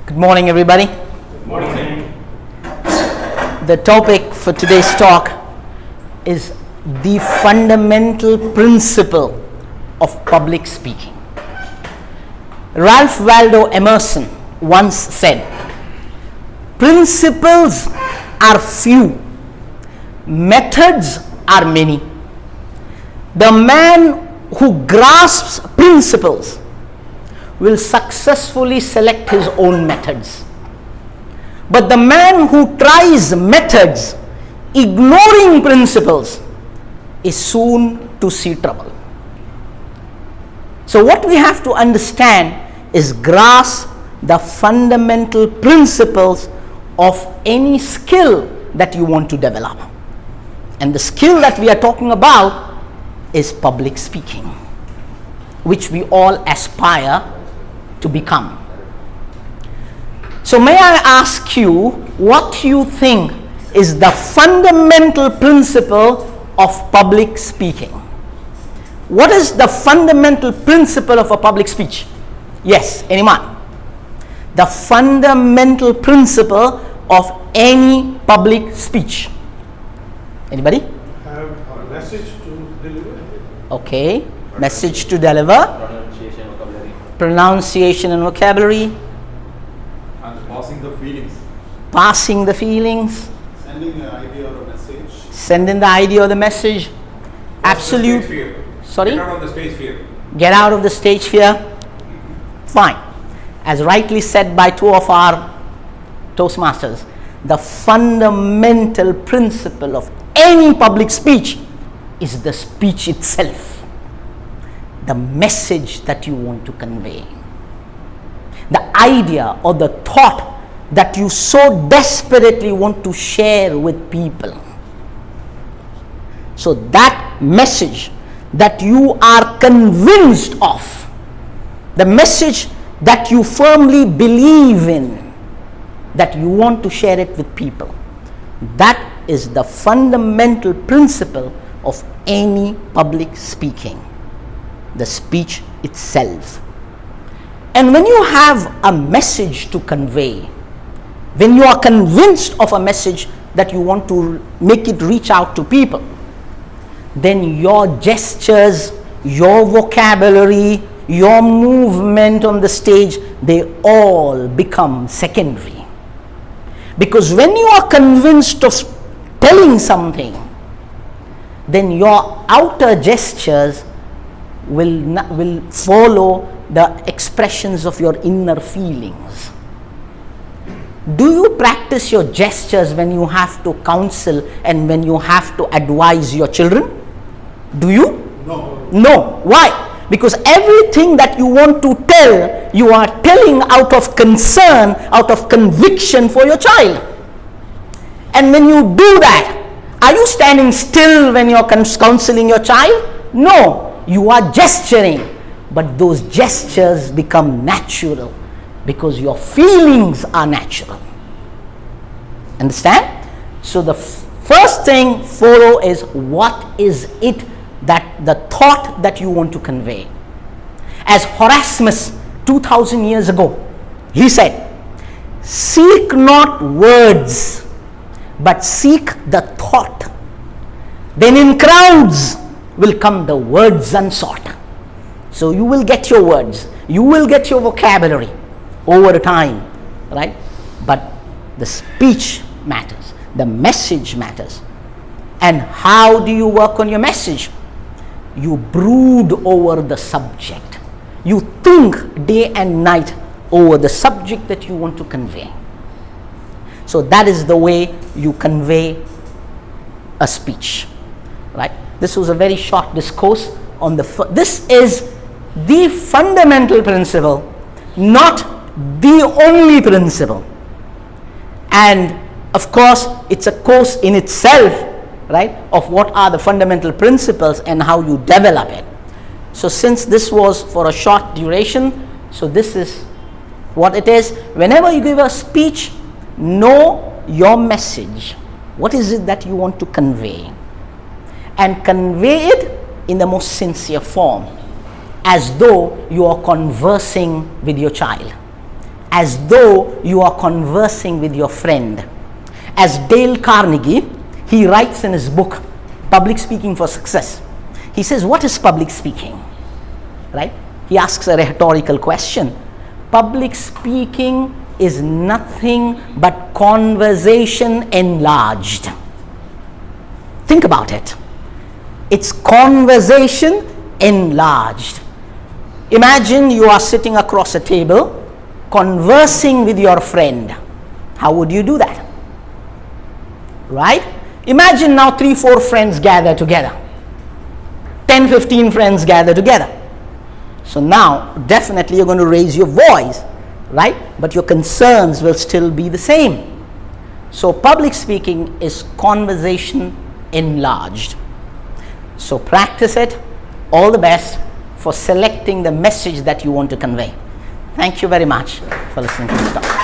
Good morning, everybody. Good morning. The topic for today's talk is the fundamental principle of public speaking. Ralph Waldo Emerson once said, "Principles are few, methods are many. The man who grasps principles will successfully select his own methods. But the man who tries methods, ignoring principles, is soon to see trouble." So what we have to understand is grasp the fundamental principles of any skill that you want to develop. And the skill that we are talking about is public speaking, which we all aspire to become. So may I ask you, what you think is the fundamental principle of public speaking? What is the fundamental principle of a public speech? Yes, anyone? The fundamental principle of any public speech. Anybody? Have a message to deliver. Okay, message to deliver. Pronunciation and vocabulary. And passing the feelings. Passing the feelings. Sending the idea or a message. Sending the idea or the message. Absolute. Sorry? Get out of the stage fear. Get out of the stage fear. Fine. As rightly said by two of our Toastmasters, the fundamental principle of any public speech is the speech itself. The message that you want to convey. The idea or the thought that you so desperately want to share with people. So that message that you are convinced of, the message that you firmly believe in, that you want to share it with people, that is the fundamental principle of any public speaking, the speech itself. And when you have a message to convey, when you are convinced of a message that you want to make it reach out to people, then your gestures, your vocabulary, your movement on the stage, they all become secondary. Because when you are convinced of telling something, then your outer gestures will follow the expressions of your inner feelings. Do you practice your gestures when you have to counsel and when you have to advise your children? Do you? No. No. Why? Because everything that you want to tell, you are telling out of concern, out of conviction for your child. And when you do that, are you standing still when you're counseling your child? No. You are gesturing, but those gestures become natural because your feelings are natural. Understand? So the first thing follow is, what is it that the thought that you want to convey? As Erasmus 2000 years ago, he said, "Seek not words, but seek the thought. Then in crowds will come the words unsought." So you will get your words, you will get your vocabulary over time, right? But the speech matters, the message matters. And how do you work on your message? You brood over the subject. You think day and night over the subject that you want to convey. So that is the way you convey a speech, right? This was a very short discourse on this is the fundamental principle, not the only principle. And of course, it's a course in itself, right, of what are the fundamental principles and how you develop it. So since this was for a short duration, so this is what it is. Whenever you give a speech, know your message. What is it that you want to convey? And convey it in the most sincere form, as though you are conversing with your child. as though you are conversing with your friend. As Dale Carnegie, he writes in his book, Public Speaking for Success. He says, what is public speaking? Right? He asks a rhetorical question. Public speaking is nothing but conversation enlarged. Think about it. It's conversation enlarged. Imagine you are sitting across a table conversing with your friend. How would you do that? Right? Imagine now 3-4 friends gather together. 10-15 friends gather together. So now definitely you're going to raise your voice, right? But your concerns will still be the same. So public speaking is conversation enlarged. So practice it. All the best for selecting the message that you want to convey. Thank you very much for listening to this talk.